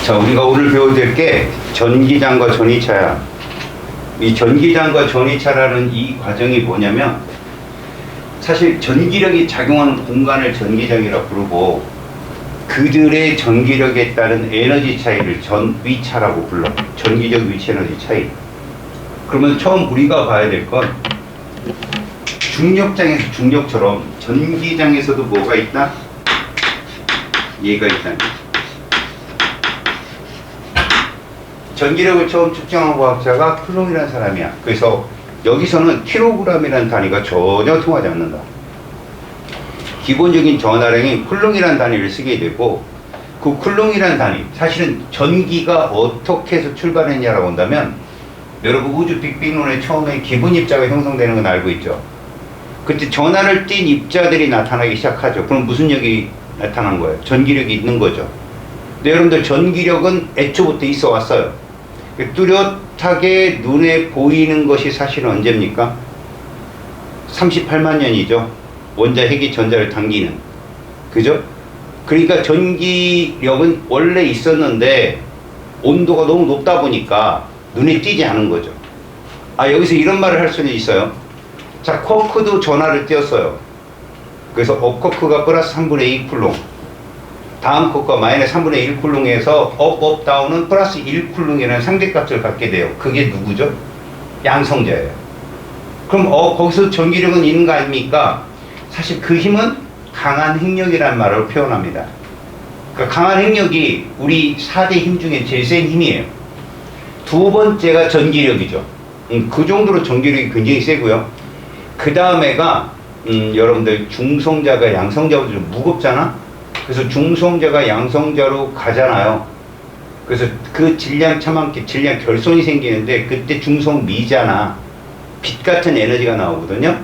자, 우리가 오늘 배워야 게 전기장과 전이차야. 이 전기장과 전이차라는 이 과정이 뭐냐면, 사실 전기력이 작용하는 공간을 전기장이라 부르고, 그들의 전기력에 따른 에너지 차이를 전위차라고 불러. 전기적 위치 에너지 차이. 그러면 처음 우리가 봐야 될 건, 중력장에서 중력처럼 전기장에서도 뭐가 있다? 얘가 있다는 거죠. 전기력을 처음 측정한 과학자가 쿨롱이라는 사람이야. 그래서 여기서는 킬로그램이라는 단위가 전혀 통하지 않는다. 기본적인 전하량이 쿨롱이라는 단위를 쓰게 되고, 그 쿨롱이라는 단위, 사실은 전기가 어떻게 해서 출발했냐라고 한다면, 여러분 우주 빅뱅론의 처음에 기본 입자가 형성되는 건 알고 있죠. 그때 전하를 띤 입자들이 나타나기 시작하죠. 그럼 무슨力이 나타난 거예요? 전기력이 있는 거죠. 근데 여러분들 전기력은 애초부터 있어 왔어요. 뚜렷하게 눈에 보이는 것이 사실은 언제입니까? 38만 년이죠. 원자, 핵이 전자를 당기는. 그죠? 그러니까 전기력은 원래 있었는데 온도가 너무 높다 보니까 눈에 띄지 않은 거죠. 아, 여기서 이런 말을 할 수는 있어요. 자, 쿼크도 전하를 띄었어요. 그래서 업쿼크가 플러스 3분의 2 쿨롱, 다음 쿼크가 마이너스 3분의 1 쿨롱에서 업 다운은 플러스 1 쿨롱이라는 상대값을 갖게 돼요. 그게 누구죠? 양성자예요. 그럼 거기서 전기력은 있는 거 아닙니까? 사실 그 힘은 강한 핵력이라는 말로 표현합니다. 그러니까 강한 핵력이 우리 4대 힘 중에 제일 센 힘이에요. 두 번째가 전기력이죠. 그 정도로 전기력이 굉장히 세고요. 그 다음에가 여러분들 중성자가 양성자보다 좀 무겁잖아? 그래서 중성자가 양성자로 가잖아요. 그래서 그 질량 차만큼 질량 결손이 생기는데, 그때 중성미잖아. 빛 같은 에너지가 나오거든요.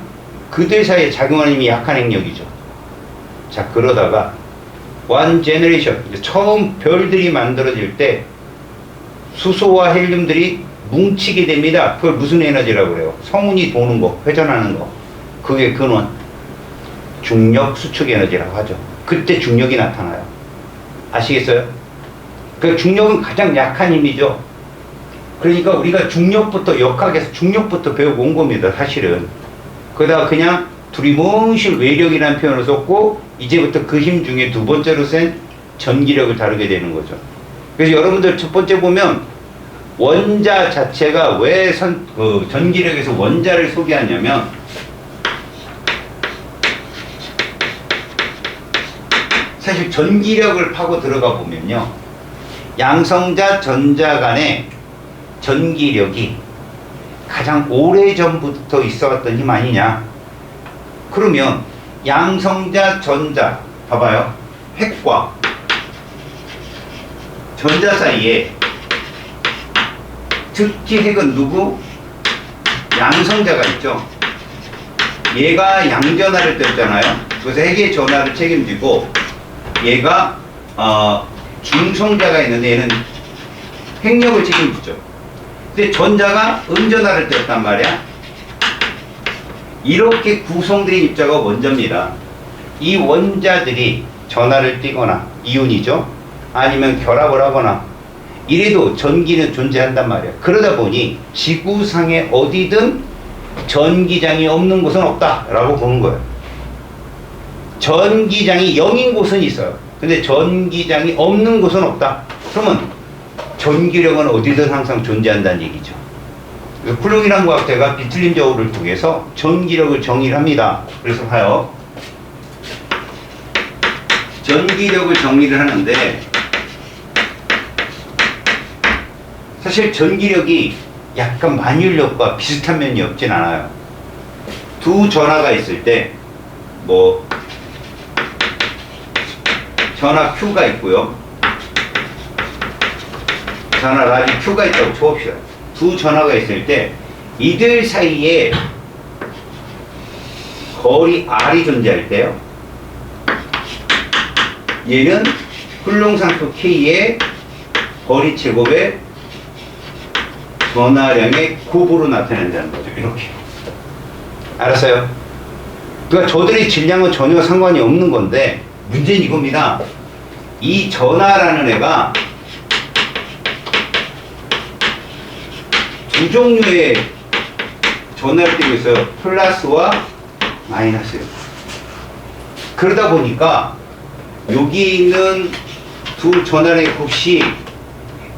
그들 사이에 작용하는 힘이 약한 핵력이죠. 자, 그러다가 원 제너레이션, 처음 별들이 만들어질 때 수소와 헬륨들이 뭉치게 됩니다. 그걸 무슨 에너지라고 그래요? 성운이 도는 거, 회전하는 거. 그게 근원. 중력 수축 에너지라고 하죠. 그때 중력이 나타나요. 아시겠어요? 그 중력은 가장 약한 힘이죠. 그러니까 우리가 중력부터, 역학에서 중력부터 배우고 온 겁니다, 사실은. 그러다가 그냥 두리뭉실 외력이라는 표현을 썼고, 이제부터 그 힘 중에 두 번째로 센 전기력을 다루게 되는 거죠. 그래서 여러분들 첫 번째 보면, 원자 자체가 왜 전기력에서 원자를 소개하냐면, 사실 전기력을 파고 들어가 보면요, 양성자, 전자 간의 전기력이 가장 오래전부터 있어 왔던 힘 아니냐. 그러면 양성자, 전자, 봐봐요. 핵과 전자 사이에, 특히 핵은 누구? 양성자가 있죠. 얘가 양전하를 떴잖아요. 그래서 핵의 전하를 책임지고, 얘가 중성자가 있는데 얘는 핵력을 책임지죠. 근데 전자가 음전하를 떴단 말이야. 이렇게 구성된 입자가 원자입니다. 이 원자들이 전하를 띠거나, 이온이죠. 아니면 결합을 하거나, 이래도 전기는 존재한단 말이야. 그러다 보니 지구상에 어디든 전기장이 없는 곳은 없다라고 보는 거예요. 전기장이 0인 곳은 있어요. 근데 전기장이 없는 곳은 없다. 그러면 전기력은 어디든 항상 존재한다는 얘기죠. 쿨롱이라는 과학자가 비틀림 저울을 통해서 전기력을 정의를 합니다. 그래서 봐요. 전기력을 정의를 하는데, 사실 전기력이 약간 만율력과 비슷한 면이 없진 않아요. 두 전하가 있을 때, 전하 Q가 있고요. 전하 라지 Q가 있다고 쳐봅시다. 두 전하가 있을 때, 이들 사이에 거리 R이 존재할 때요, 얘는 쿨롱상수 K의 거리 제곱의 전하량의 곱으로 나타낸다는 거죠. 이렇게. 알았어요? 그러니까 저들의 질량은 전혀 상관이 없는 건데, 문제는 이겁니다. 이 전하라는 애가 두 종류의 전하를 띄고 있어요. 플러스와 마이너스요. 그러다 보니까 여기 있는 두 전하의 곱이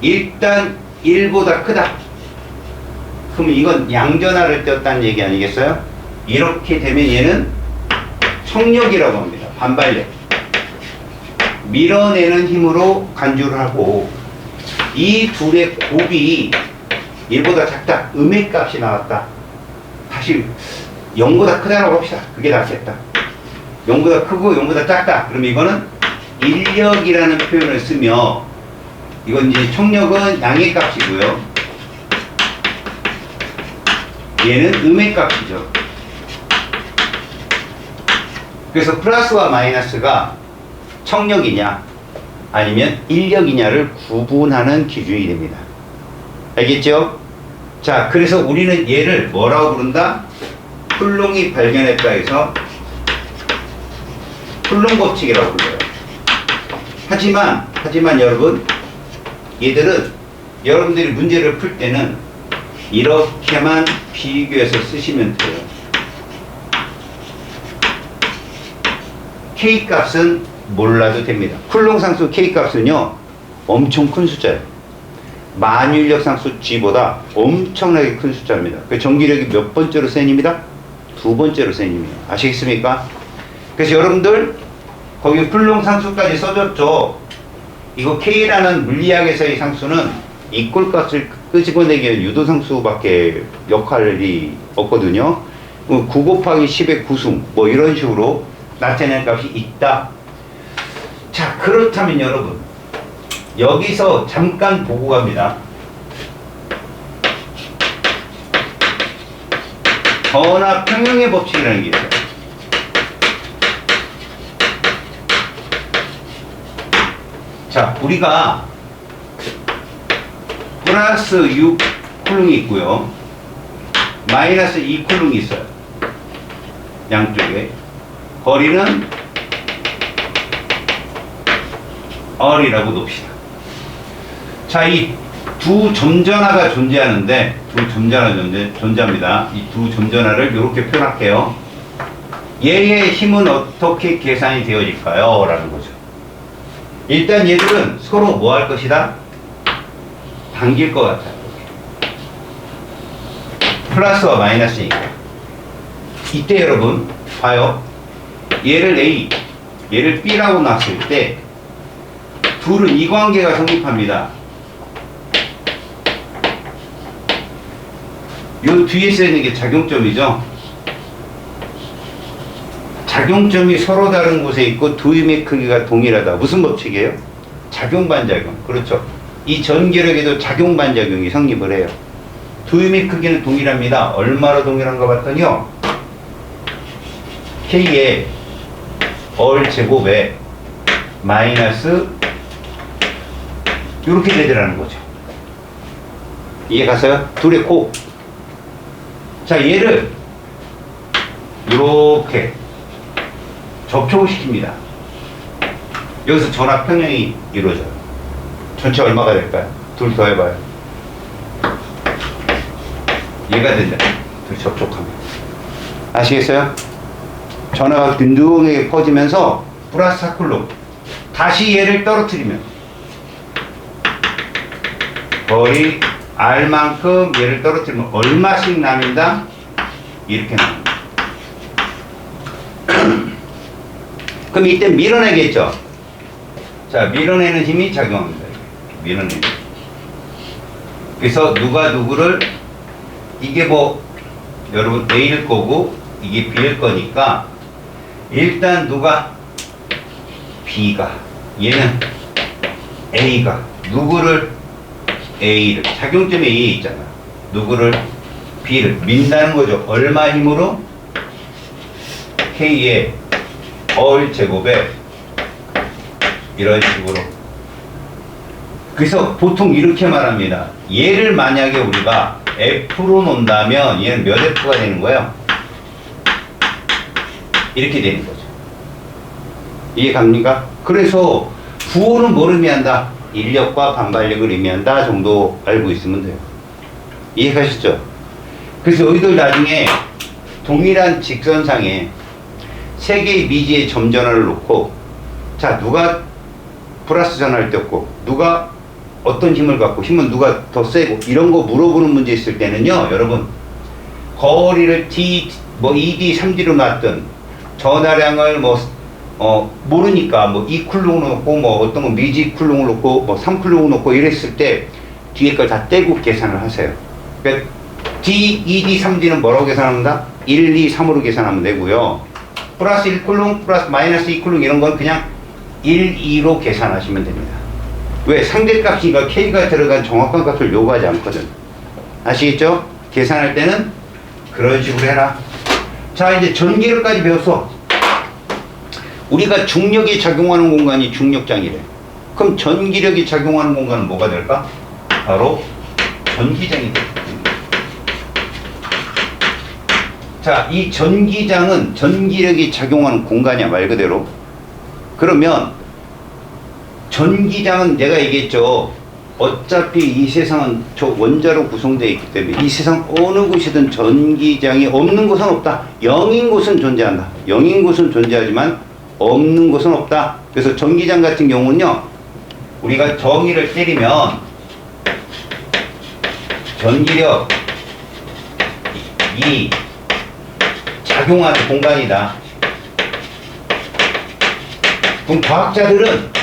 일단 1보다 크다. 그럼 이건 양전하를 띄었다는 얘기 아니겠어요? 이렇게 되면 얘는 청력이라고 합니다. 반발력. 밀어내는 힘으로 간주를 하고, 이 둘의 곱이 1보다 작다. 음의 값이 나왔다. 다시 0보다 크다라고 합시다. 그게 낫겠다. 0보다 크고 0보다 작다. 그럼 이거는 인력이라는 표현을 쓰며, 이건 이제 청력은 양의 값이고요. 얘는 음의 값이죠. 그래서 플러스와 마이너스가 청력이냐 아니면 인력이냐를 구분하는 기준이 됩니다. 알겠죠? 자, 그래서 우리는 얘를 뭐라고 부른다? 쿨롱이 발견했다 해서 쿨롱 법칙이라고 불러요. 하지만 여러분, 얘들은 여러분들이 문제를 풀 때는 이렇게만 비교해서 쓰시면 돼요. K값은 몰라도 됩니다. 쿨롱 상수 K값은요, 엄청 큰 숫자예요. 만유인력 상수 G보다 엄청나게 큰 숫자입니다. 그 전기력이 몇 번째로 센입니다? 두 번째로 센입니다. 아시겠습니까? 그래서 여러분들, 거기 쿨롱 상수까지 써줬죠. 이거 K라는 물리학에서의 상수는 이 꼴값을 끄집어내기 위한 유도상수밖에 역할이 없거든요. 9 곱하기 10의 구승, 뭐 이런 식으로 나타내는 값이 있다. 자, 그렇다면 여러분, 여기서 잠깐 보고 갑니다. 전하 평형의 법칙이라는 게 있어요. 자, 우리가 플러스 6 쿨롱이 있고요. 마이너스 2 쿨롱이 있어요. 양쪽에. 거리는 R이라고 놉시다. 자, 이 두 점전하가 존재하는데, 두 점전하 존재합니다. 이 두 점전하를 이렇게 표현할게요. 얘의 힘은 어떻게 계산이 되어질까요? 라는 거죠. 일단 얘들은 서로 뭐 할 것이다? 당길 것 같아요. 플러스와 마이너스니까. 이때 여러분 봐요. 얘를 A, 얘를 B라고 놨을 때 둘은 이 관계가 성립합니다. 요 뒤에 쓰이는 게 작용점이죠. 작용점이 서로 다른 곳에 있고 두 힘의 크기가 동일하다. 무슨 법칙이에요? 작용반작용. 그렇죠. 이 전기력에도 작용반작용이 성립을 해요. 두 힘의 크기는 동일합니다. 얼마로 동일한가 봤더니요, K의 얼 제곱에 마이너스 이렇게 되더라는 거죠. 이해 갔어요? 둘의 곱. 자, 얘를 이렇게 접촉을 시킵니다. 여기서 전압 평형이 이루어져요. 전체 얼마가 될까요? 둘 더 해봐요. 얘가 된다. 둘 접촉하면. 아시겠어요? 전압가 균등하게 퍼지면서 플러스 4쿨롱. 다시 얘를 떨어뜨리면 거의 R만큼 얘를 떨어뜨리면 얼마씩 나눈다? 이렇게 나눕니다. 그럼 이때 밀어내겠죠? 자, 밀어내는 힘이 작용합니다. 밀어내는. 그래서 누가 누구를, 이게 뭐 여러분 A일 거고 이게 B일 거니까 일단 누가 B가, 얘는 A가 누구를, A를, 작용점이 A에 있잖아. 누구를, B를 민다는 거죠. 얼마 힘으로? K의 얼 제곱에 이런 식으로. 그래서 보통 이렇게 말합니다. 얘를 만약에 우리가 F로 놓는다면 얘는 몇 F가 되는 거예요? 이렇게 되는 거죠. 이해 갑니까? 그래서 부호는 뭘 의미한다? 인력과 반발력을 의미한다 정도 알고 있으면 돼요. 이해가셨죠? 그래서 너희들 나중에 동일한 직선상에 세 개의 미지의 점 전화를 놓고, 자, 누가 플러스 전화를 떴고, 누가 어떤 힘을 갖고, 힘은 누가 더 세고, 이런 거 물어보는 문제 있을 때는요, 여러분, 거리를 D, 뭐 2D, 3D로 놨든, 전화량을 모르니까, 2쿨롱을 놓고, 어떤 거 미지 쿨롱을 놓고, 3쿨롱을 놓고 이랬을 때, 뒤에 걸 다 떼고 계산을 하세요. 그러니까 D, 2D, 3D는 뭐라고 계산합니다? 1, 2, 3으로 계산하면 되고요. 플러스 1쿨롱, 플러스 마이너스 2쿨롱 이런 건 그냥 1, 2로 계산하시면 됩니다. 왜? 상대값이니까 K가 들어간 정확한 값을 요구하지 않거든. 아시겠죠? 계산할 때는 그런 식으로 해라. 자, 이제 전기력까지 배웠어. 우리가 중력이 작용하는 공간이 중력장이래. 그럼 전기력이 작용하는 공간은 뭐가 될까? 바로 전기장이 돼. 자, 이 전기장은 전기력이 작용하는 공간이야, 말 그대로. 그러면 전기장은 내가 얘기했죠. 어차피 이 세상은 저 원자로 구성되어 있기 때문에 이 세상 어느 곳이든 전기장이 없는 곳은 없다. 0인 곳은 존재한다. 0인 곳은 존재하지만 없는 곳은 없다. 그래서 전기장 같은 경우는요, 우리가 정의를 때리면 전기력 이 작용하는 공간이다. 그럼 과학자들은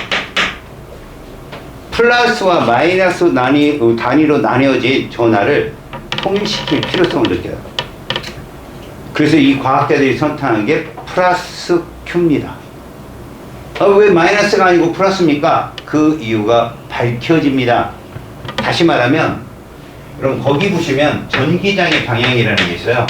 플러스와 마이너스 단위로 나뉘어진 전하를 통일시킬 필요성을 느껴요. 그래서 이 과학자들이 선택하는 게 플러스 Q입니다. 왜 마이너스가 아니고 플러스입니까? 그 이유가 밝혀집니다. 다시 말하면, 여러분 거기 보시면 전기장의 방향이라는 게 있어요.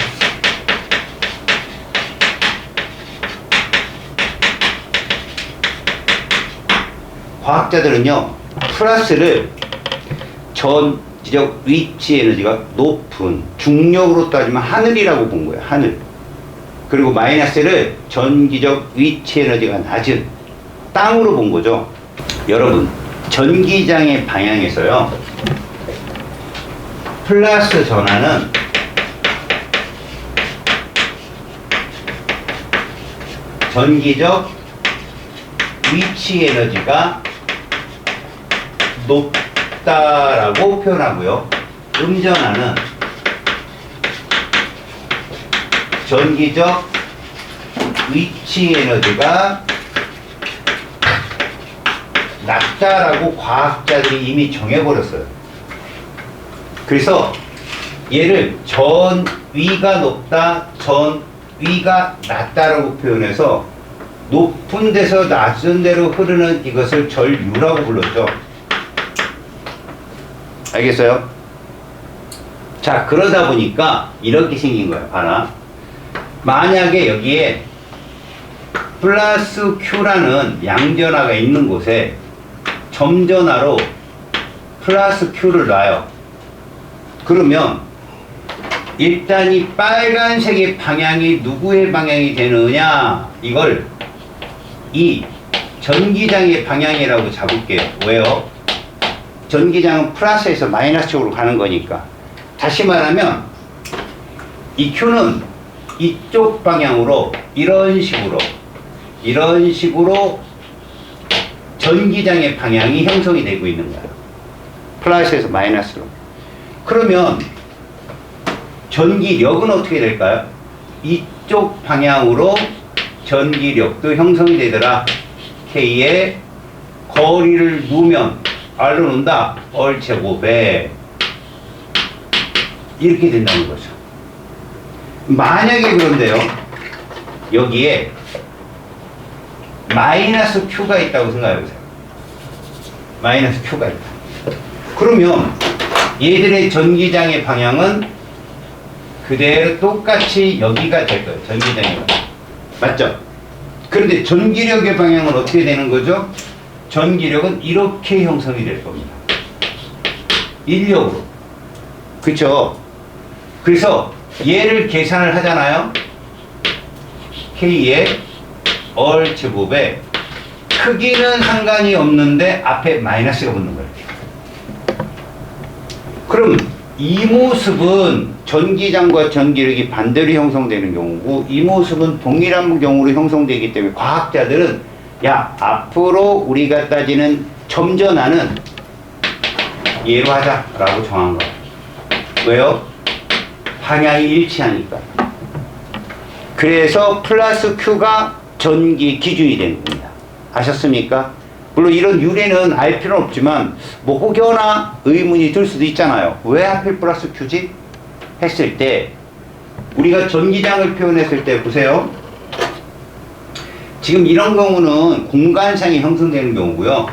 과학자들은요, 플러스를 전지적 위치 에너지가 높은 중력으로 따지면 하늘이라고 본 거예요. 하늘. 그리고 마이너스를 전기적 위치 에너지가 낮은 땅으로 본 거죠. 여러분, 전기장의 방향에서요, 플러스 전하는 전기적 위치 에너지가 높다라고 표현하고요. 음전하는 전기적 위치 에너지가 낮다라고 과학자들이 이미 정해버렸어요. 그래서 얘를 전위가 높다, 전위가 낮다라고 표현해서 높은 데서 낮은 데로 흐르는 이것을 전류라고 불렀죠. 알겠어요? 자, 그러다 보니까 이렇게 생긴 거예요. 봐라. 만약에 여기에 플러스 Q라는 양전하가 있는 곳에 점전하로 플러스 Q를 놔요. 그러면 일단 이 빨간색의 방향이 누구의 방향이 되느냐, 이걸 이 전기장의 방향이라고 잡을게요. 왜요? 전기장은 플러스에서 마이너스 쪽으로 가는 거니까. 다시 말하면 이 Q는 이쪽 방향으로 이런 식으로 전기장의 방향이 형성이 되고 있는 거예요. 플러스에서 마이너스로. 그러면 전기력은 어떻게 될까요? 이쪽 방향으로 전기력도 형성이 되더라. K의 거리를 놓으면 R로 놓는다. R 제곱에 이렇게 된다는 거죠. 만약에 그런데요, 여기에 마이너스 Q가 있다고 생각해보세요. 마이너스 Q가 있다. 그러면 얘들의 전기장의 방향은 그대로 똑같이 여기가 될 거예요. 전기장의 방향. 맞죠? 그런데 전기력의 방향은 어떻게 되는 거죠? 전기력은 이렇게 형성이 될 겁니다. 인력으로. 그쵸? 그래서 얘를 계산을 하잖아요. K의 R 제곱에 크기는 상관이 없는데 앞에 마이너스가 붙는 거예요. 그럼 이 모습은 전기장과 전기력이 반대로 형성되는 경우고, 이 모습은 동일한 경우로 형성되기 때문에 과학자들은 야, 앞으로 우리가 따지는 점전하는 얘로 하자라고 정한 거예요. 왜요? 방향이 일치하니까. 그래서 플러스 Q가 전기 기준이 되는 겁니다. 아셨습니까? 물론 이런 유래는 알 필요는 없지만 뭐 혹여나 의문이 들 수도 있잖아요. 왜 하필 플러스 Q지? 했을 때 우리가 전기장을 표현했을 때 보세요. 지금 이런 경우는 공간상이 형성되는 경우고요.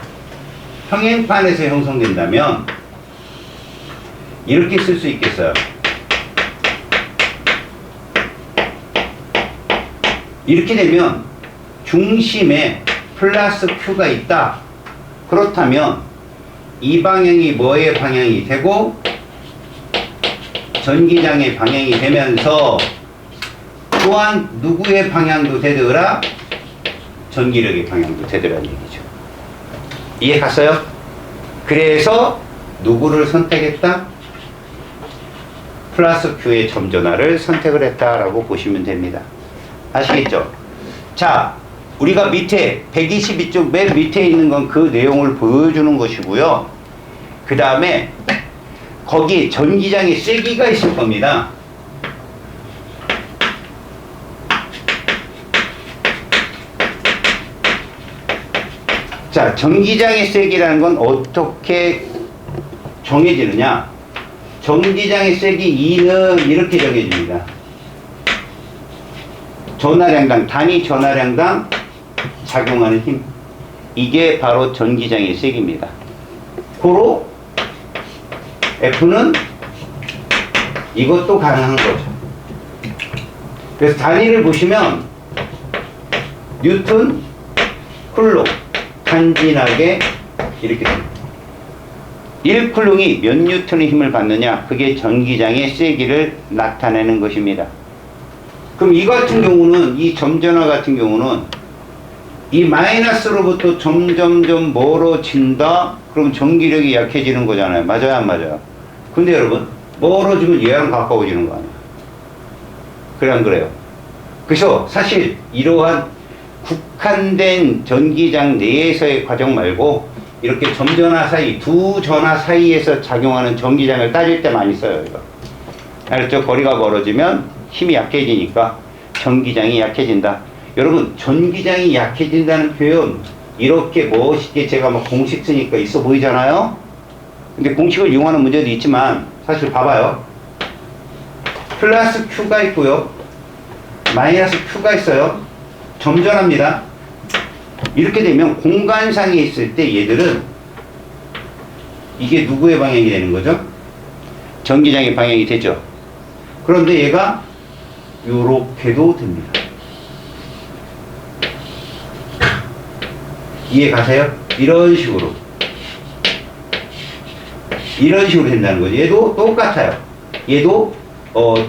평행판에서 형성된다면 이렇게 쓸 수 있겠어요. 이렇게 되면 중심에 플러스 Q가 있다. 그렇다면 이 방향이 뭐의 방향이 되고 전기장의 방향이 되면서 또한 누구의 방향도 되더라? 전기력의 방향도 되더라는 얘기죠. 이해 갔어요? 그래서 누구를 선택했다? 플러스 Q의 점전화를 선택을 했다라고 보시면 됩니다. 아시겠죠? 자, 우리가 밑에 122쪽 맨 밑에 있는 건 그 내용을 보여주는 것이고요. 그 다음에 거기에 전기장의 세기가 있을 겁니다. 자, 전기장의 세기라는 건 어떻게 정해지느냐? 전기장의 세기 E는 이렇게 정해집니다. 전하량당, 단위 전하량당 작용하는 힘. 이게 바로 전기장의 세기입니다. 고로 F는 이것도 가능한 거죠. 그래서 단위를 보시면 뉴턴, 쿨롱, 간지나게 이렇게 됩니다. 1쿨롱이 몇 뉴턴의 힘을 받느냐? 그게 전기장의 세기를 나타내는 것입니다. 그럼 이 같은 경우는, 이 점전화 같은 경우는 이 마이너스로부터 점점점 멀어진다? 그럼 전기력이 약해지는 거잖아요. 맞아요, 안 맞아요? 근데 여러분, 멀어지면 얘랑 가까워지는 거 아니에요? 그래, 안 그래요? 그래서 사실 이러한 국한된 전기장 내에서의 과정 말고 이렇게 점전화 사이, 두 전화 사이에서 작용하는 전기장을 따질 때 많이 써요, 이거. 알았죠? 거리가 멀어지면 힘이 약해지니까 전기장이 약해진다. 여러분, 전기장이 약해진다는 표현 이렇게 멋있게 제가 막 공식 쓰니까 있어 보이잖아요? 근데 공식을 이용하는 문제도 있지만 사실 봐봐요. 플러스 Q가 있고요. 마이너스 Q가 있어요. 점전합니다. 이렇게 되면 공간상에 있을 때 얘들은 이게 누구의 방향이 되는 거죠? 전기장의 방향이 되죠. 그런데 얘가 요렇게도 됩니다. 이해 가세요? 이런 식으로 된다는 거죠. 얘도 똑같아요. 얘도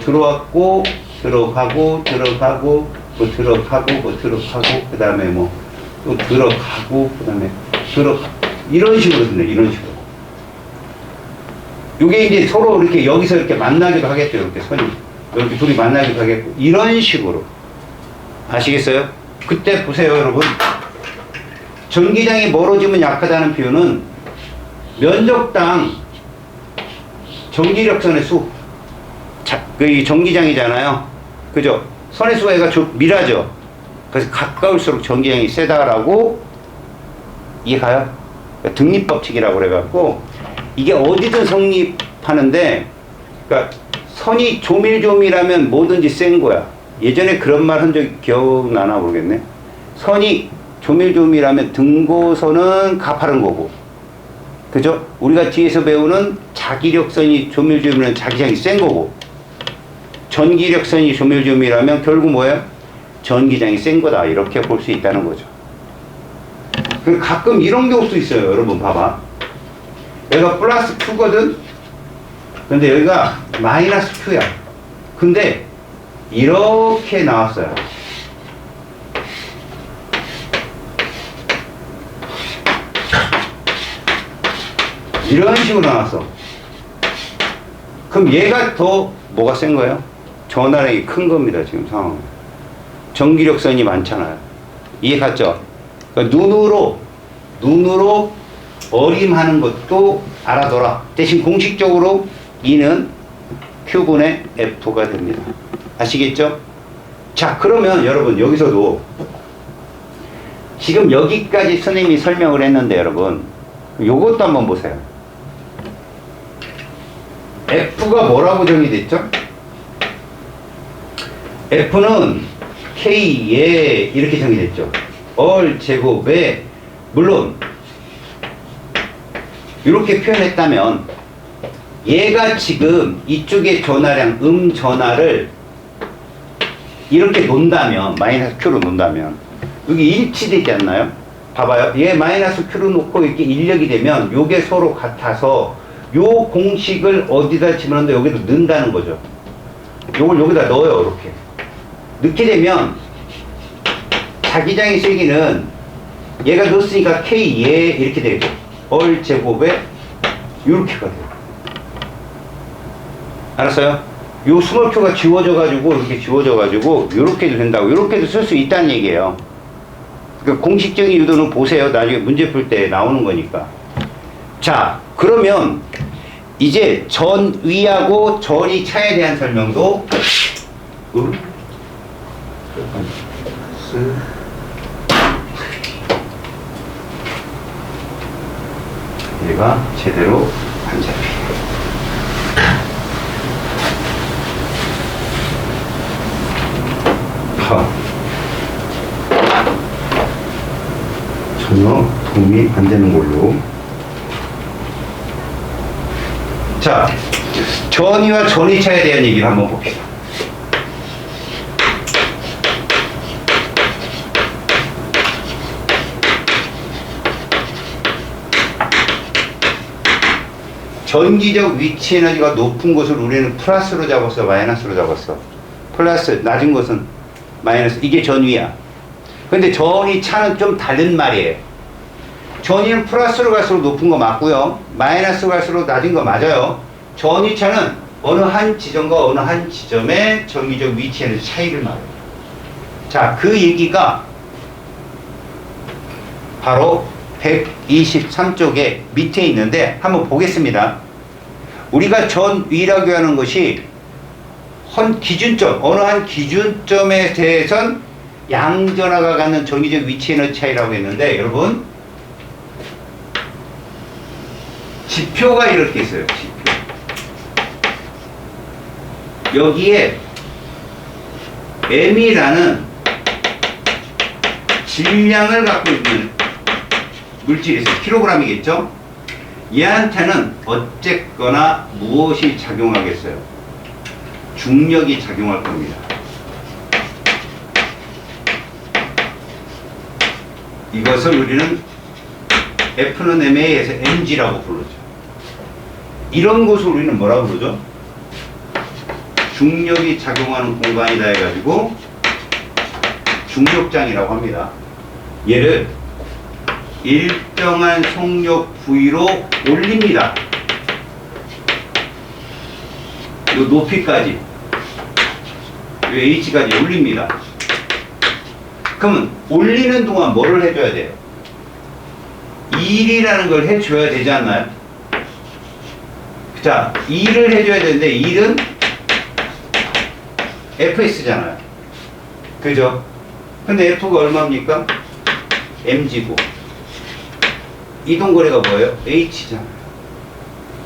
들어왔고 들어가고 들어가고 뭐 들어가고 뭐 들어가고 그 다음에 뭐 또 들어가고 그 다음에 이런 식으로 된다. 이런 식으로. 요게 이제 서로 이렇게 여기서 이렇게 만나기도 하겠죠. 이렇게 선이 이렇게 둘이 만나기도 하겠고 이런 식으로. 아시겠어요? 그때 보세요, 여러분. 전기장이 멀어지면 약하다는 표현은 면적당 전기력선의 수. 그 전기장이잖아요. 그죠? 선의 수가 얘가 밀하죠. 그래서 가까울수록 전기장이 세다라고 이해가요? 그러니까 등립법칙이라고 그래갖고 이게 어디든 성립하는데, 그러니까 선이 조밀조밀하면 뭐든지 센 거야. 예전에 그런 말 한 적 기억나나 모르겠네. 선이 조밀조밀하면 등고선은 가파른 거고, 그죠? 우리가 뒤에서 배우는 자기력선이 조밀조밀하면 자기장이 센 거고, 전기력선이 조밀조밀하면 결국 뭐예요? 전기장이 센 거다. 이렇게 볼 수 있다는 거죠. 가끔 이런 경우도 있어요. 여러분 봐봐. 여기가 플러스 Q거든? 근데 여기가 마이너스 Q야. 근데 이렇게 나왔어요. 이런 식으로 나왔어. 그럼 얘가 더 뭐가 센 거예요? 전화량이 큰 겁니다. 지금 상황은. 전기력선이 많잖아요. 이해 갔죠? 그러니까 눈으로 어림하는 것도 알아둬라. 대신 공식적으로 E는 Q분의 F2가 됩니다. 아시겠죠? 자, 그러면 여러분 여기서도 지금 여기까지 선생님이 설명을 했는데 여러분 요것도 한번 보세요. F가 뭐라고 정의됐죠? F는 K에 이렇게 정의됐죠. 얼 제곱에 물론 이렇게 표현했다면 얘가 지금 이쪽의 전하량 전하를 이렇게 놓는다면 마이너스 Q로 놓는다면 여기 일치되지 않나요? 봐봐요. 얘 마이너스 Q로 놓고 이렇게 인력이 되면 요게 서로 같아서 요 공식을 어디다 집어넣는다 여기다 넣는다는 거죠. 요걸 여기다 넣어요. 이렇게 넣게 되면 자기장의 세기는 얘가 넣었으니까 K 얘 이렇게 되고 얼 제곱에 이렇게가 돼요. 알았어요? 요 스몰 q가 지워져 가지고 이렇게 지워져 가지고 이렇게도 된다고 이렇게도 쓸 수 있다는 얘기예요. 그러니까 공식적인 유도는 보세요. 나중에 문제 풀 때 나오는 거니까. 자, 그러면 이제 전위하고 전위차에 대한 설명도 얘가 제대로 안 잡히네. 전혀 도움이 안 되는 걸로. 자, 전위와 전위차에 대한 얘기를 한번 봅시다. 전기적 위치 에너지가 높은 것을 우리는 플러스로 잡았어, 마이너스로 잡았어? 플러스, 낮은 것은 마이너스. 이게 전위야. 근데 전위차는 좀 다른 말이에요. 전위는 플러스로 갈수록 높은 거 맞고요. 마이너스로 갈수록 낮은 거 맞아요. 전위차는 어느 한 지점과 어느 한 지점의 전기적 위치 에너지 차이를 말해요. 자, 그 얘기가 바로 123쪽에 밑에 있는데 한번 보겠습니다. 우리가 전위라고 하는 것이 한 기준점, 어느 한 기준점에 대해선 양전하가 갖는 전기적 위치 에너지 차이라고 했는데 여러분 지표가 이렇게 있어요. 지표. 여기에 M이라는 질량을 갖고 있는 물질이 있어요. 킬로그램이겠죠? 얘한테는 어쨌거나 무엇이 작용하겠어요? 중력이 작용할 겁니다. 이것을 우리는 F는 MA에서 mg라고 부르죠. 이런 것을 우리는 뭐라고 부르죠? 중력이 작용하는 공간이다 해가지고 중력장이라고 합니다. 얘를 일정한 속력 V로 올립니다. 이 높이까지, 이 H까지 올립니다. 그러면 올리는 동안 뭐를 해줘야 돼요? 일이라는 걸 해줘야 되지 않나요? 자, 일을 해줘야 되는데 일은 FS잖아요. 그죠? 근데 F가 얼마입니까? mg고 이동거리가 뭐예요? h잖아요.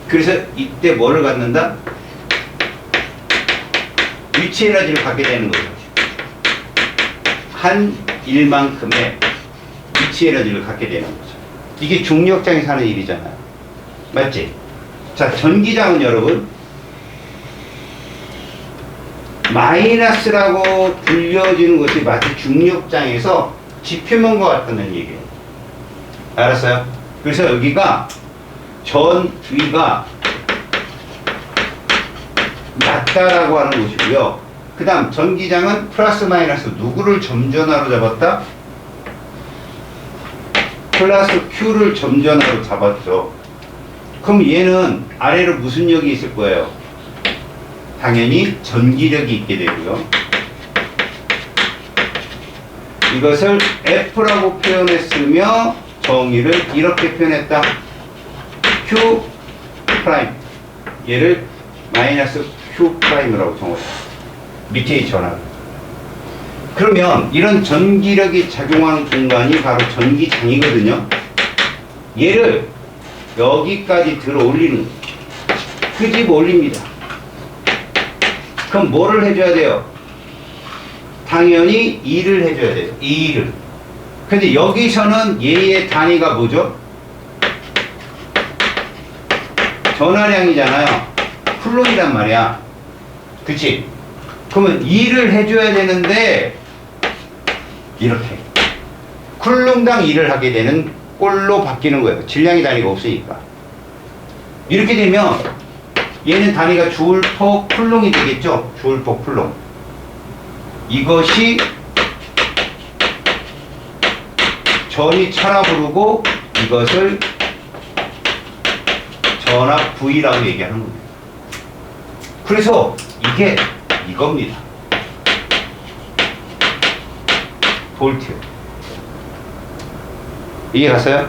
그래서 이때 뭐를 갖는다? 위치 에너지를 갖게 되는 거죠. 한 일만큼의 위치 에너지를 갖게 되는 거죠. 이게 중력장에서 하는 일이잖아요. 맞지? 자, 전기장은 여러분 마이너스라고 불려지는 것이 마치 중력장에서 지표면과 같다는 얘기예요. 알았어요? 그래서 여기가 전위가 낮다라고 하는 것이고요. 그 다음 전기장은 플러스 마이너스 누구를 점전하로 잡았다? 플러스 Q를 점전하로 잡았죠. 그럼 얘는 아래로 무슨 역이 있을 거예요? 당연히 전기력이 있게 되고요. 이것을 F라고 표현했으며 정의를 이렇게 표현했다. Q 프라임. 얘를 마이너스 Q 프라임이라고 정했다. 밑에 전압. 그러면 이런 전기력이 작용하는 공간이 바로 전기장이거든요. 얘를 여기까지 들어 올리는 거예요. 끄집어 올립니다. 그럼 뭐를 해줘야 돼요? 당연히 2를 해줘야 돼요. 2를. 근데 여기서는 얘의 단위가 뭐죠? 전하량이잖아요. 쿨론이란 말이야. 그치? 그러면 2를 해줘야 되는데 이렇게 쿨롱당 2를 하게 되는 꼴로 바뀌는 거예요. 질량의 단위가 없으니까. 이렇게 되면 얘는 단위가 주울퍼 쿨롱이 되겠죠. 주울퍼 쿨롱. 이것이 전이 차라 부르고 이것을 전압 V라고 얘기하는 겁니다. 그래서 이게 이겁니다. 볼트. 이해 갔어요?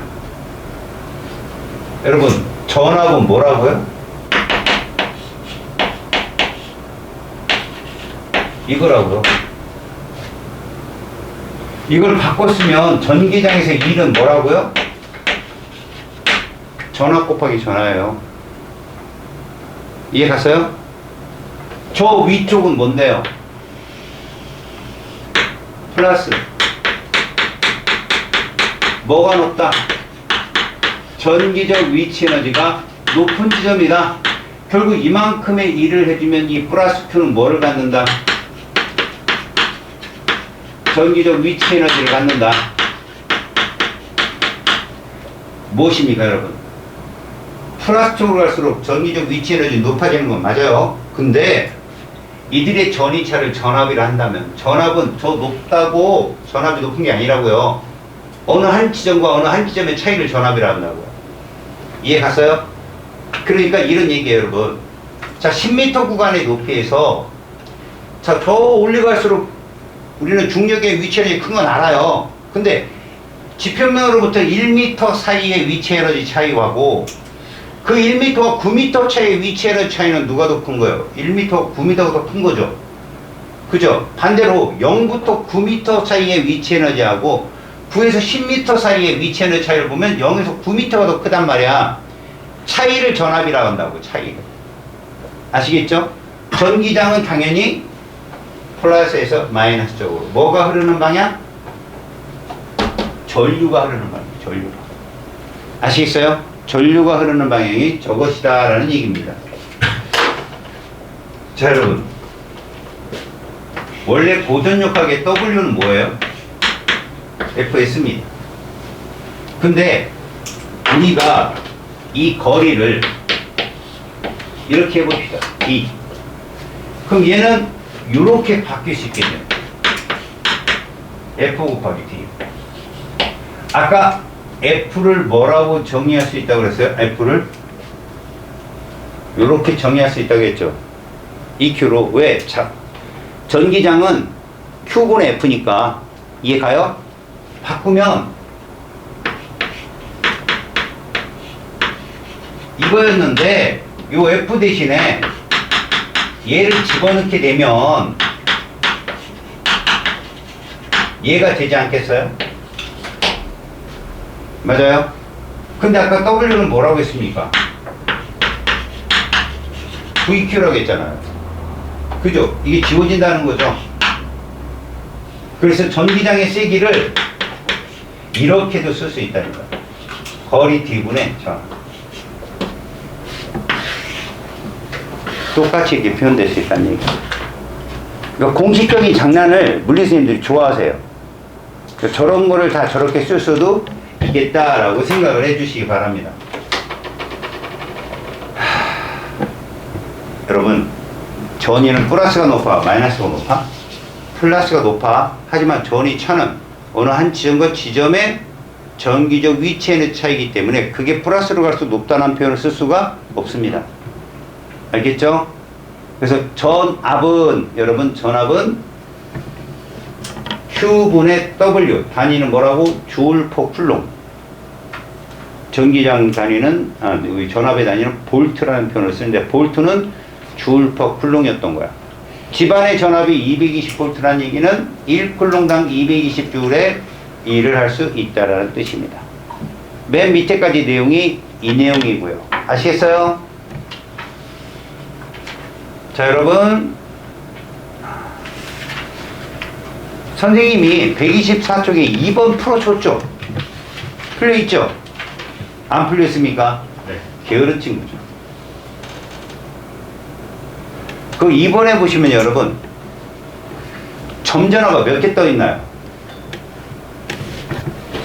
여러분, 전압은 뭐라고요? 이거라고요. 이걸 바꿨으면 전기장에서 일은 뭐라고요? 전압 곱하기 전하예요. 이해 갔어요? 저 위쪽은 뭔데요? 플러스. 뭐가 높다? 전기적 위치 에너지가 높은 지점이다. 결국 이만큼의 일을 해주면 이 플러스 Q는 뭐를 갖는다? 전기적 위치 에너지를 갖는다. 무엇입니까, 여러분? 플러스 쪽으로 갈수록 전기적 위치 에너지 높아지는 건 맞아요. 근데 이들의 전이차를 전압이라 한다면 전압은 저 높다고 전압이 높은 게 아니라고요. 어느 한 지점과 어느 한 지점의 차이를 전압이라 한다고요. 이해 갔어요? 그러니까 이런 얘기예요, 여러분. 자, 10m 구간의 높이에서 자, 저 올라갈수록 우리는 중력의 위치 에너지 큰 건 알아요. 근데 지표면으로부터 1m 사이의 위치 에너지 차이하고 그 1m와 9m 차이의 위치 에너지 차이는 누가 더 큰 거예요? 1m와 9m가 더 큰 거죠. 그죠? 반대로 0부터 9m 사이의 위치 에너지하고 9에서 10m 사이의 위치 에너지 차이를 보면 0에서 9m가 더 크단 말이야. 차이를 전압이라고 한다고, 차이를. 아시겠죠? 전기장은 당연히 플러스에서 마이너스 쪽으로. 뭐가 흐르는 방향? 전류가 흐르는 방향, 전류가. 아시겠어요? 전류가 흐르는 방향이 저것이다 라는 얘기입니다. 자, 여러분. 원래 고전력학의 W는 뭐예요? FS입니다. 근데 우리가 이 거리를 이렇게 해봅시다. D. 그럼 얘는 이렇게 바뀔 수 있겠네요. F 곱하기 D. 아까 F를 뭐라고 정의할 수 있다고 그랬어요? F를 이렇게 정의할 수 있다고 했죠. EQ로. 왜? 자, 전기장은 Q분의 F니까 이해 가요? 바꾸면 이거였는데 요 F 대신에 얘를 집어넣게 되면 얘가 되지 않겠어요? 맞아요? 근데 아까 W는 뭐라고 했습니까? VQ라고 했잖아요. 그죠? 이게 지워진다는 거죠. 그래서 전기장의 세기를 이렇게도 쓸 수 있다는 거예요. 거리 D분의 전. 똑같이 이렇게 표현될 수 있다는 얘기예요. 그러니까 공식적인 장난을 물리선생님들이 좋아하세요. 그러니까 저런 거를 다 저렇게 쓸 수도 있겠다라고 생각을 해주시기 바랍니다. 여러분, 전위는 플러스가 높아, 마이너스가 높아? 플러스가 높아. 하지만 전위 차는 어느 한 지점과 지점의 전기적 위치의 차이기 때문에 그게 플러스로 갈수록 높다는 표현을 쓸 수가 없습니다. 알겠죠? 그래서 전압은 여러분 전압은 Q분의 W 단위는 뭐라고? 주울 퍼 쿨롱. 전기장 단위는 전압의 단위는 볼트라는 표현을 쓰는데 볼트는 주울 퍼 쿨롱이었던 거야. 집안의 전압이 220볼트라는 얘기는 1쿨롱당 220주울의 일을 할 수 있다라는 뜻입니다. 맨 밑에까지 내용이 이 내용이고요. 아시겠어요? 자, 여러분 선생님이 124쪽에 2번 풀어줬죠? 풀려있죠? 안 풀렸습니까? 네. 게으른 친구죠. 그 2번에 보시면 여러분 점전화가 몇 개 떠 있나요?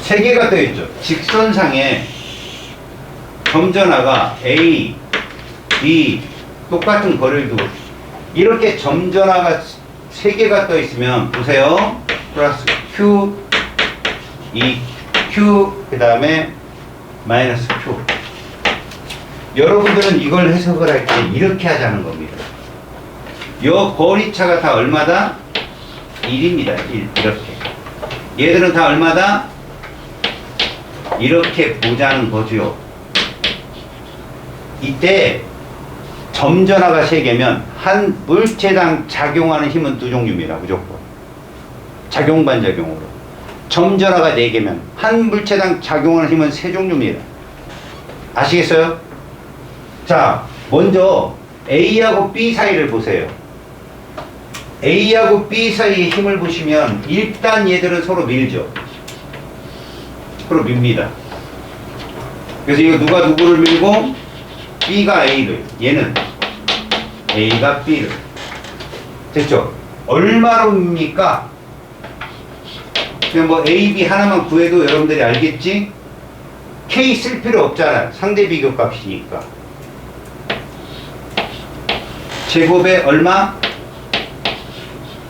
3개가 떠 있죠. 직선상에 점전화가 A, B 똑같은 거리를 두고 이렇게 점전화가 3개가 떠 있으면 보세요. 플러스 Q, Q 그 다음에 마이너스 Q. 여러분들은 이걸 해석을 할 때 이렇게 하자는 겁니다. 요 거리차가 다 얼마다? 1입니다. 1. 이렇게. 얘들은 다 얼마다? 이렇게 보자는 거죠. 이때 점전화가 3개면 한 물체당 작용하는 힘은 2종류입니다. 무조건. 작용 반작용으로. 점전화가 4개면 한 물체당 작용하는 힘은 3종류입니다. 아시겠어요? 자, 먼저 A하고 B 사이를 보세요. A하고 B 사이의 힘을 보시면 일단 얘들은 서로 밀죠. 서로 밉니다. 그래서 이거 누가 누구를 밀고 B가 A를, 얘는 A가 B를. 됐죠? 얼마로 밉니까? 그냥 뭐 A, B 하나만 구해도 여러분들이 알겠지? K 쓸 필요 없잖아. 상대 비교 값이니까. 제곱에 얼마?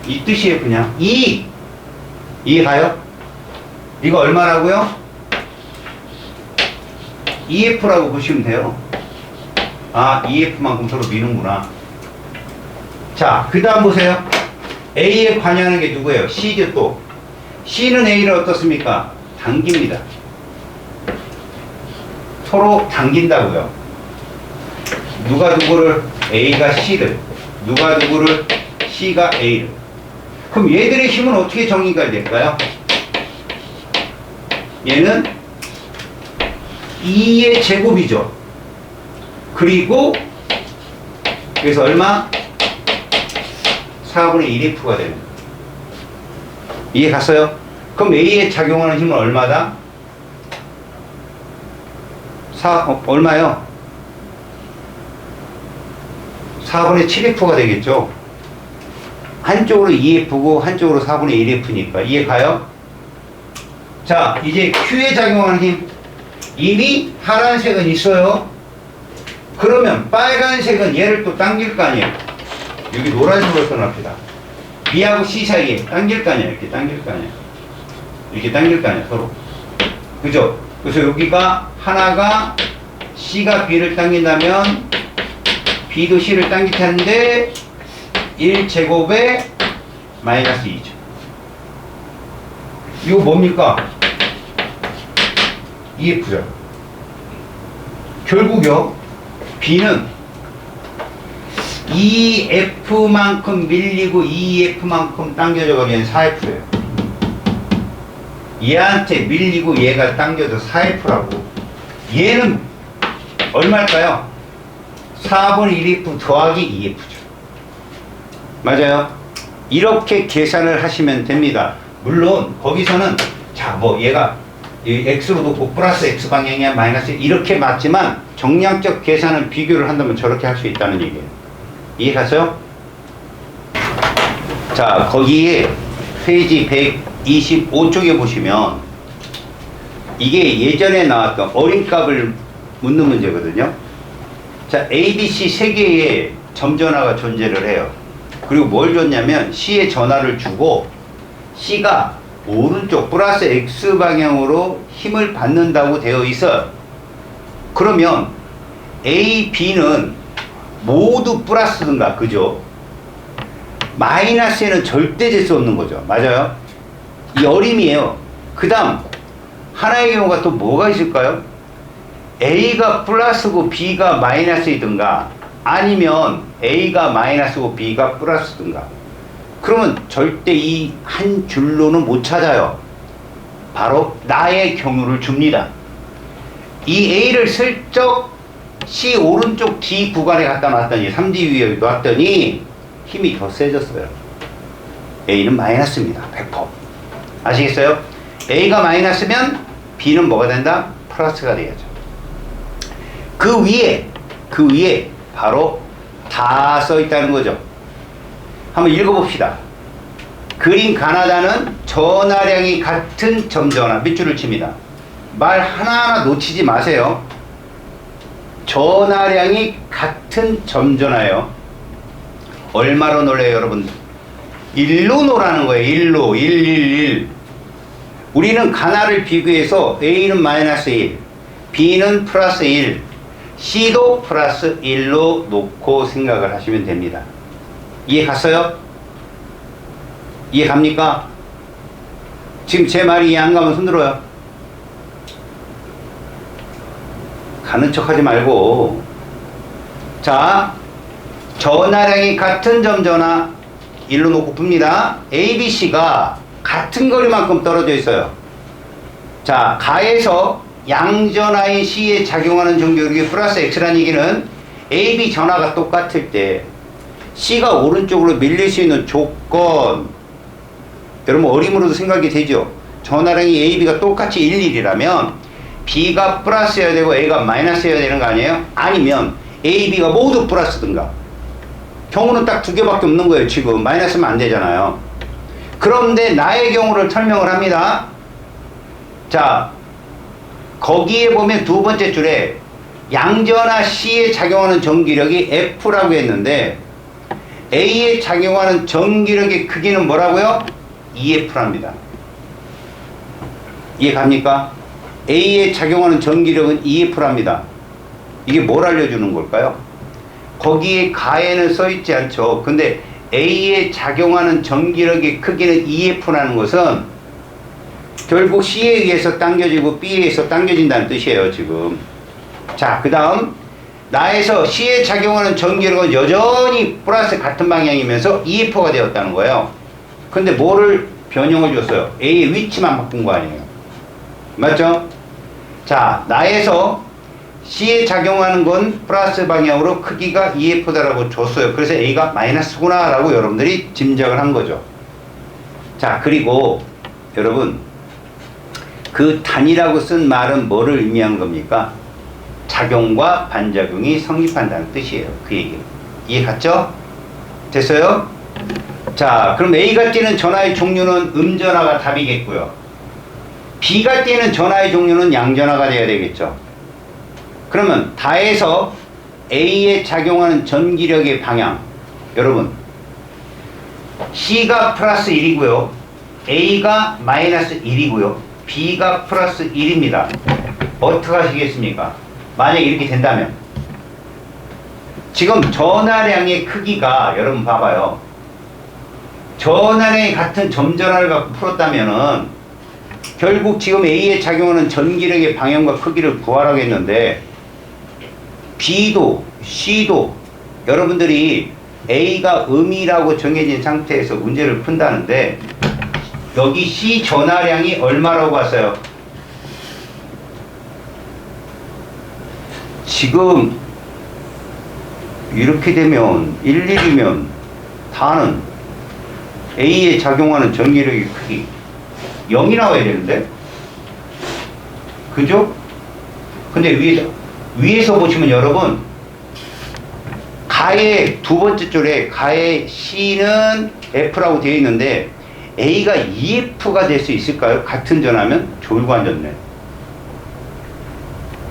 이 뜻이에요, 그냥. 2! 이해가요? 이거 얼마라고요? EF라고 보시면 돼요. 아, EF만큼 서로 미는구나. 자, 그 다음 보세요. A에 관여하는 게 누구예요? C죠, 또. C는 A를 어떻습니까? 당깁니다. 서로 당긴다고요. 누가 누구를, A가 C를, 누가 누구를, C가 A를. 그럼 얘들의 힘은 어떻게 정의가 될까요? 얘는 2의 제곱이죠. 그리고 그래서 얼마? 4분의 1F가 됩니다. 이해 갔어요? 그럼 A에 작용하는 힘은 얼마다? 얼마요? 4분의 7F가 되겠죠. 한쪽으로 2F고 한쪽으로 4분의 1F니까 이해 가요? 자, 이제 Q에 작용하는 힘. 이미 파란색은 있어요. 그러면 빨간색은 얘를 또 당길 거 아니에요. 여기 노란색으로 써납시다. B하고 C 사이에 당길 거 아니에요. 이렇게 당길 거 아니에요. 이렇게 당길 거 아니에요. 서로. 그죠? 그래서 여기가 하나가 C가 B를 당긴다면 B도 C를 당길 텐데 1제곱에 마이너스 2죠. 이거 뭡니까? EF죠. 결국요, B는 EF만큼 밀리고 EF만큼 당겨져 가면 4F예요. 얘한테 밀리고 얘가 당겨져 4F라고. 얘는 얼마일까요? 4분의 1F 더하기 2F죠. 맞아요? 이렇게 계산을 하시면 됩니다. 물론 거기서는 자, 뭐 얘가 X로 놓고 플러스 X 방향이야 마이너스 이렇게 맞지만 정량적 계산을 비교를 한다면 저렇게 할 수 있다는 얘기예요. 이해가세요? 자, 거기에 페이지 125쪽에 보시면 이게 예전에 나왔던 어림값을 묻는 문제거든요. 자, A, B, C 세 개의 점전화가 존재를 해요. 그리고 뭘 줬냐면 C에 전화를 주고 C가 오른쪽 플러스 X 방향으로 힘을 받는다고 되어 있어. 그러면 A, B는 모두 플러스든가, 그죠? 마이너스에는 절대 될 수 없는 거죠. 맞아요? 이 어림이에요. 그 다음 하나의 경우가 또 뭐가 있을까요? A가 플러스고 B가 마이너스이든가, 아니면 A가 마이너스고 B가 플러스든가. 그러면 절대 이 한 줄로는 못 찾아요. 바로 나의 경우를 줍니다. 이 A를 슬쩍 C 오른쪽 D 구간에 갖다 놨더니, 3D 위에 놨더니 힘이 더 세졌어요. A는 마이너스입니다. 100%. 아시겠어요? A가 마이너스면 B는 뭐가 된다? 플러스가 돼야죠. 그 위에 바로 다 써 있다는 거죠. 한번 읽어봅시다. 그린 가나다는 전하량이 같은 점전화, 밑줄을 칩니다. 말 하나하나 놓치지 마세요. 전하량이 같은 점전화예요. 얼마로 놀래요, 여러분? 1로 노라는 거예요. 1로. 1. 우리는 가나를 비교해서 A는 마이너스 1, B는 플러스 1, C도 플러스 1로 놓고 생각을 하시면 됩니다. 이해 갔어요? 이해 갑니까? 지금 제 말이 이해 안 가면 손들어요. 가는 척 하지 말고. 자, 전하량이 같은 점전화 1로 놓고 풉니다. A, B, C가 같은 거리만큼 떨어져 있어요. 자, 가에서 양전하인 C에 작용하는 전기력이 플러스 X라는 얘기는 A, B 전하가 똑같을 때 C가 오른쪽으로 밀릴 수 있는 조건, 여러분 어림으로도 생각이 되죠. 전하량이 A, B가 똑같이 1, 1이라면 B가 플러스여야 되고 A가 마이너스여야 되는 거 아니에요? 아니면 A, B가 모두 플러스든가. 경우는 딱 두 개밖에 없는 거예요. 지금 마이너스면 안 되잖아요. 그런데 나의 경우를 설명을 합니다. 자, 거기에 보면 두 번째 줄에 양전하 C에 작용하는 전기력이 F라고 했는데 A에 작용하는 전기력의 크기는 뭐라고요? EF랍니다. 이해 갑니까? A에 작용하는 전기력은 EF랍니다. 이게 뭘 알려주는 걸까요? 거기에 가에는 써있지 않죠. 근데 A에 작용하는 전기력의 크기는 EF라는 것은 결국 C에 의해서 당겨지고 B에 의해서 당겨진다는 뜻이에요, 지금. 자, 그 다음 나에서 C에 작용하는 전기력은 여전히 플러스 같은 방향이면서 EF가 되었다는 거예요. 근데 뭐를 변형을 줬어요? A의 위치만 바꾼 거 아니에요. 맞죠? 자, 나에서 C에 작용하는 건 플러스 방향으로 크기가 EF다라고 줬어요. 그래서 A가 마이너스구나 라고 여러분들이 짐작을 한 거죠. 자, 그리고 여러분 그 단이라고 쓴 말은 뭐를 의미한 겁니까? 작용과 반작용이 성립한다는 뜻이에요. 그 얘기는. 이해 갔죠? 됐어요? 자, 그럼 A가 띄는 전하의 종류는 음전하가 답이겠고요. B가 띄는 전하의 종류는 양전하가 돼야 되겠죠. 그러면 다에서 A에 작용하는 전기력의 방향, 여러분 C가 플러스 1이고요 A가 마이너스 1이고요 B가 플러스 1입니다. 어떻게 하시겠습니까? 만약에 이렇게 된다면 지금 전하량의 크기가, 여러분 봐봐요, 전하량이 같은 점전하를 갖고 풀었다면은 결국 지금 A에 작용하는 전기력의 방향과 크기를 구하라겠는데 B도 C도 여러분들이 A가 음이라고 정해진 상태에서 문제를 푼다는데 여기 C 전하량이 얼마라고 왔어요? 지금 이렇게 되면 1, 1이면 다는 A에 작용하는 전기력의 크기 0이 나와야 되는데, 그죠? 근데 위에서 보시면 여러분 가의 두 번째 줄에 가의 C는 F라고 되어 있는데 A가 EF가 될 수 있을까요? 같은 전하면 졸고 앉았네.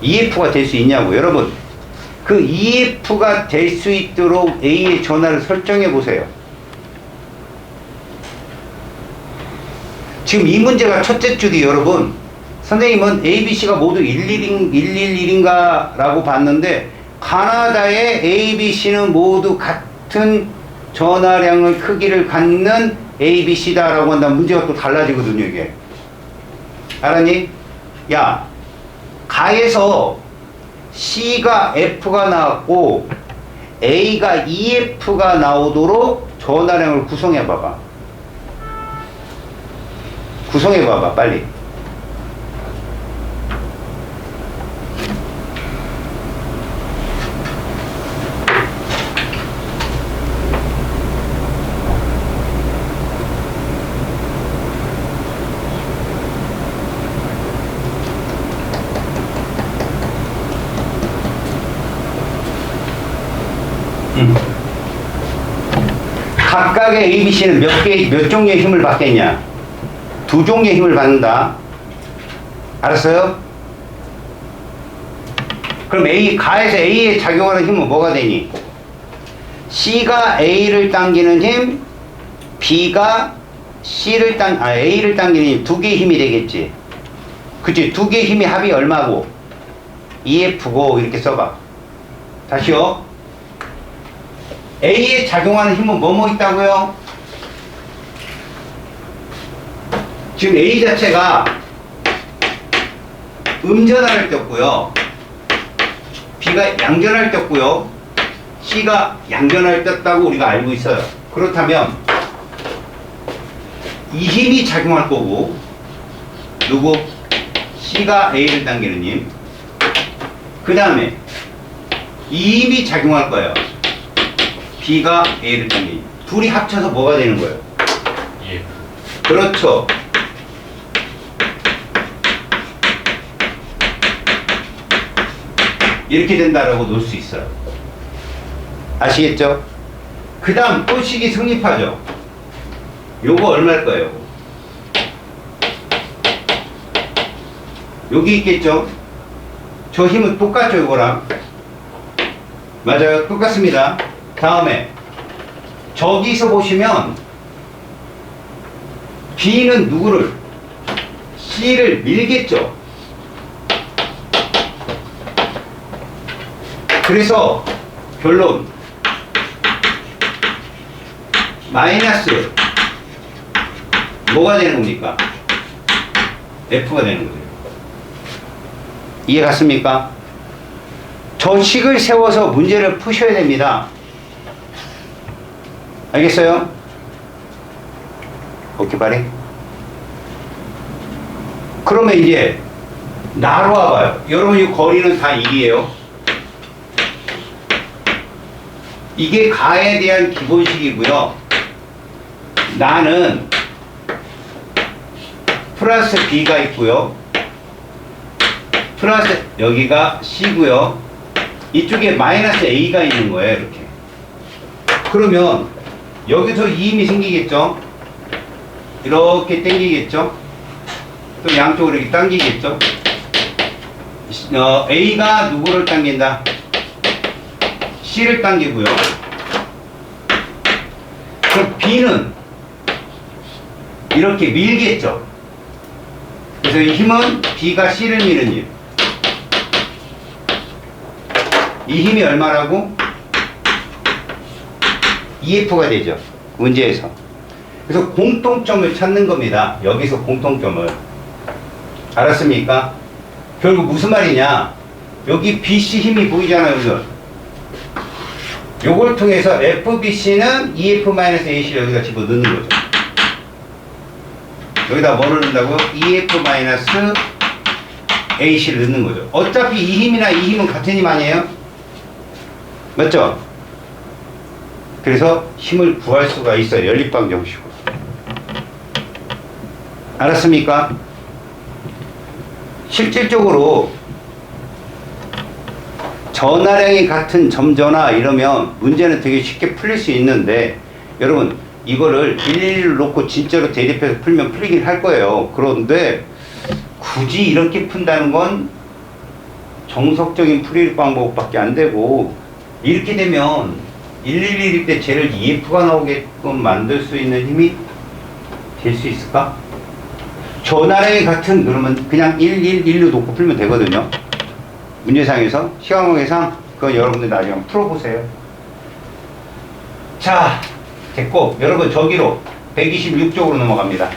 EF가 될 수 있냐고. 여러분 그 EF가 될 수 있도록 A의 전하를 설정해 보세요. 지금 이 문제가 첫째 줄이 여러분 선생님은 A, B, C가 모두 111인가 라고 봤는데 가나다의 A, B, C는 모두 같은 전하량의 크기를 갖는 A, B, C다 라고 한다면 문제가 또 달라지거든요, 이게. 알았니? 야, 가에서 C가 F가 나왔고 A가 EF가 나오도록 전하량을 구성해봐봐. 구성해봐봐, 빨리. 각각의 A, B, C는 몇 종류의 힘을 받겠냐? 2종류의 힘을 받는다. 알았어요? 그럼 가에서 A에 작용하는 힘은 뭐가 되니? C가 A를 당기는 힘, B가 A를 당기는 힘, 2개의 힘이 되겠지. 그치? 2개의 힘이 합이 얼마고? EF고, 이렇게 써봐. 다시요. A에 작용하는 힘은 뭐뭐 있다고요? 지금 A 자체가 음전할 때 없고요. B가 양전할 때 없고요. C가 양전할 때 없다고 우리가 알고 있어요. 그렇다면 이 힘이 작용할 거고, 누구? C가 A를 당기는 힘. 그 다음에 이 힘이 작용할 거예요. B가 A를 당기는 힘. 둘이 합쳐서 뭐가 되는 거예요? 예. 그렇죠. 이렇게 된다라고 놓을 수 있어요. 아시겠죠? 그 다음 또 식이 성립하죠. 요거 얼마일 거예요? 여기 있겠죠? 저 힘은 똑같죠, 요거랑. 맞아요, 똑같습니다. 다음에 저기서 보시면 B는 누구를? C를 밀겠죠. 그래서 결론 마이너스 뭐가 되는 겁니까? F가 되는 거예요. 이해 갔습니까? 저 식을 세워서 문제를 푸셔야 됩니다. 알겠어요? 오케이, 바리. 그러면 이제 나로 와봐요. 여러분 이 거리는 다 1이에요. 이게 가에 대한 기본식이고요. 나는 플러스 B가 있고요. 플러스 여기가 C고요. 이쪽에 마이너스 A가 있는 거예요, 이렇게. 그러면 여기서 이 힘이 생기겠죠? 이렇게 당기겠죠? 또 양쪽으로 이렇게 당기겠죠? A가 누구를 당긴다? C를 당기고요. 그럼 B는 이렇게 밀겠죠? 그래서 이 힘은 B가 C를 미는 힘. 이 힘이 얼마라고? EF가 되죠. 문제에서. 그래서 공통점을 찾는 겁니다. 여기서 공통점을. 알았습니까? 결국 무슨 말이냐? 여기 BC 힘이 보이잖아요, 여기서. 요걸 통해서 FBC는 EF-AC를 여기다 집어넣는 거죠. 여기다 뭐를 넣는다고? EF-AC를 넣는 거죠. 어차피 이 힘이나 이 힘은 같은 힘 아니에요? 맞죠? 그래서 힘을 구할 수가 있어요. 연립방 정식으로. 알았습니까? 실질적으로 전하량이 같은 점전화 이러면 문제는 되게 쉽게 풀릴 수 있는데, 여러분 이거를 111을 놓고 진짜로 대입해서 풀면 풀리긴 할 거예요. 그런데 굳이 이렇게 푼다는 건 정석적인 풀이 방법밖에 안 되고, 이렇게 되면 111일 때 쟤를 EF가 나오게끔 만들 수 있는 힘이 될 수 있을까? 전하량이 같은, 그러면 그냥 111로 놓고 풀면 되거든요. 문제상에서, 시간관계상 그건 여러분들 나중에 한번 풀어보세요. 자, 됐고 여러분 저기로 126쪽으로 넘어갑니다.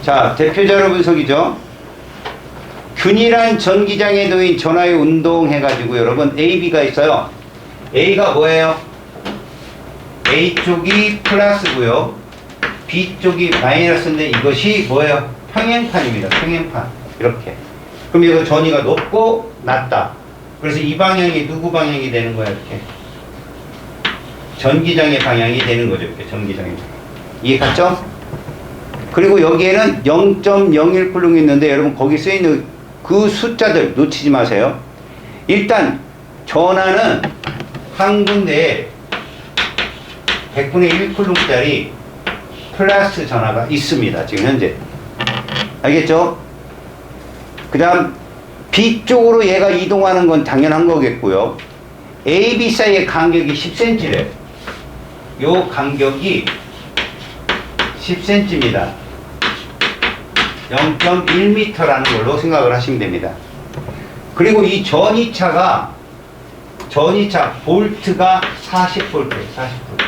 자, 대표자료 분석이죠. 균일한 전기장에 놓인 전하의 운동 해가지고 여러분 AB가 있어요. A가 뭐예요? A쪽이 플러스고요, B쪽이 마이너스인데 이것이 뭐예요? 평행판입니다. 평행판. 이렇게. 그럼 이거 전위가 높고 낮다. 그래서 이 방향이 누구 방향이 되는 거야? 이렇게. 전기장의 방향이 되는 거죠. 이렇게 전기장의 방향. 이해 갔죠? 그리고 여기에는 0.01 쿨롱이 있는데 여러분 거기 쓰여있는 그 숫자들 놓치지 마세요. 일단 전하는 한 군데에 100분의 1 쿨롱짜리 플러스 전하가 있습니다. 지금 현재. 알겠죠? 그 다음 B쪽으로 얘가 이동하는 건 당연한 거겠고요. A, B 사이의 간격이 10cm래. 요 간격이 10cm입니다. 0.1m라는 걸로 생각을 하시면 됩니다. 그리고 이 전이차 볼트가 40V, 40V.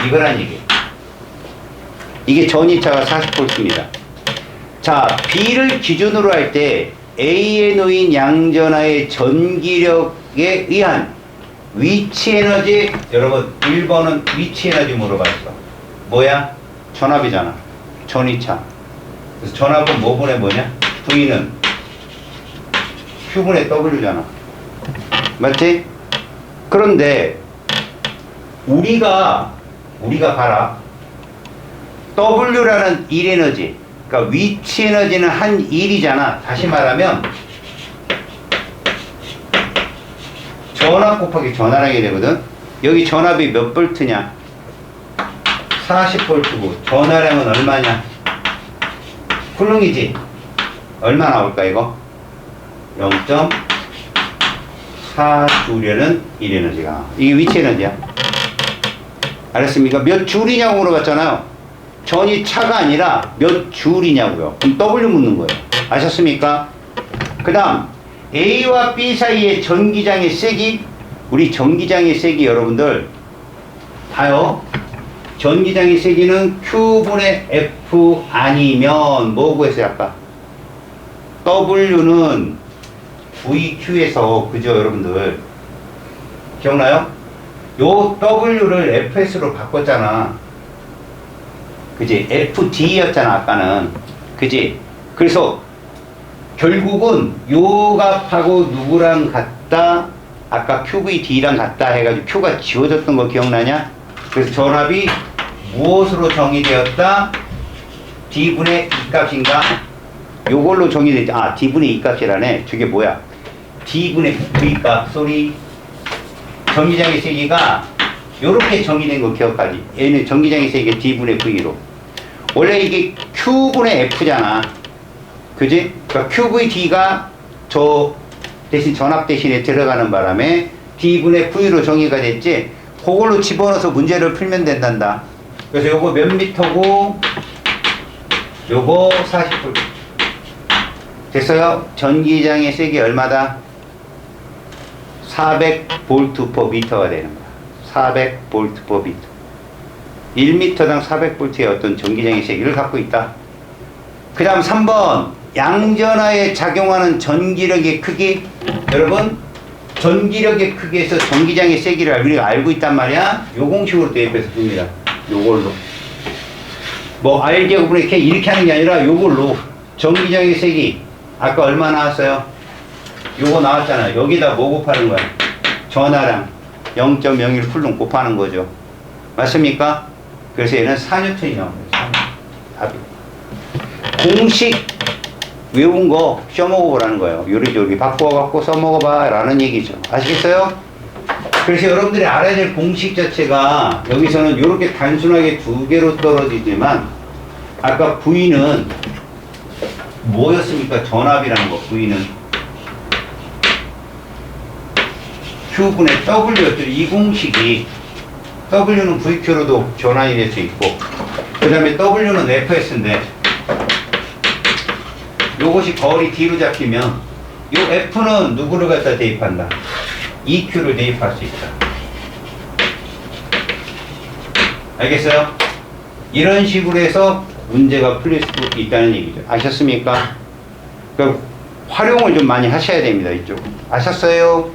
이거란 얘기예요. 이게 전이차가 40V입니다. 자, B를 기준으로 할 때 A에 놓인 양전하의 전기력에 의한 위치 에너지, 여러분 1번은 위치 에너지 물어봤어. 뭐야? 전압이잖아. 전이차. 그래서 전압은 뭐분의 뭐냐? V는 Q분의 W잖아. 맞지? 그런데 우리가 봐라. W라는 1에너지, 그러니까 위치 에너지는 한 1이잖아. 다시 말하면 전압 곱하기 전하량이 되거든. 여기 전압이 몇 볼트냐? 40볼트고 전하량은 얼마냐? 쿨롱이지? 얼마 나올까 이거? 0.4줄이라는 1에너지가. 이게 위치 에너지야. 알았습니까? 몇 줄이냐고 물어봤잖아요. 전이 차가 아니라 몇 줄이냐고요. 그럼 W 묻는 거예요. 아셨습니까? 그 다음 A와 B 사이의 전기장의 세기. 우리 전기장의 세기 여러분들 봐요. 전기장의 세기는 Q분의 F 아니면 뭐고 했어요 아까? W는 VQ에서, 그죠 여러분들? 기억나요? 요 W를 FS로 바꿨잖아. 그지? FD였잖아 아까는. 그지? 그래서 결국은 요 값하고 누구랑 같다? 아까 QVD랑 같다 해가지고 Q가 지워졌던 거 기억나냐? 그래서 전압이 무엇으로 정의되었다? D분의 E 값인가? 요걸로 정의되지. 아, D분의 E 값이라네. 저게 뭐야? D분의 V 값. 소리. 전기장의 세기가 요렇게 정의된 거 기억하지? 얘는 전기장의 세기가 D분의 V로. 원래 이게 Q분의 F잖아. 그지? 그러니까 QVD가 저 대신 전압 대신에 들어가는 바람에 D분의 V로 정의가 됐지. 그걸로 집어넣어서 문제를 풀면 된단다. 그래서 요거 몇 미터고 요거 40V. 됐어요? 전기장의 세기 얼마다? 400V per m가 되는 거야. 400V per m. 1m당 400V의 어떤 전기장의 세기를 갖고 있다. 그 다음 3번. 양전하에 작용하는 전기력의 크기. 여러분, 전기력의 크기에서 전기장의 세기를 우리가 알고 있단 말이야. 요 공식으로 대입해서 봅니다. 요걸로. 뭐 R제곱분의 K 이렇게 하는 게 아니라 요걸로. 전기장의 세기. 아까 얼마 나왔어요? 요거 나왔잖아. 여기다 뭐 곱하는 거야? 전하량 0.01 쿨롱 곱하는 거죠. 맞습니까? 그래서 얘는 4N이 나옵니다. 답이. 공식 외운 거 써먹어보라는 거예요. 요리조리 바꿔갖고 써먹어봐 라는 얘기죠. 아시겠어요? 그래서 여러분들이 알아야 될 공식 자체가 여기서는 이렇게 단순하게 두 개로 떨어지지만 아까 V는 뭐였습니까? 전압이라는 거. V는 Q분의 W였죠. 이 공식이 W는 VQ로도 전환이 될 수 있고 그 다음에 W는 FS인데 요것이 거리 D로 잡히면 이 F는 누구를 갖다 대입한다? EQ를 대입할 수 있다. 알겠어요? 이런 식으로 해서 문제가 풀릴 수 있다는 얘기죠. 아셨습니까? 그러니까 활용을 좀 많이 하셔야 됩니다. 이쪽. 아셨어요?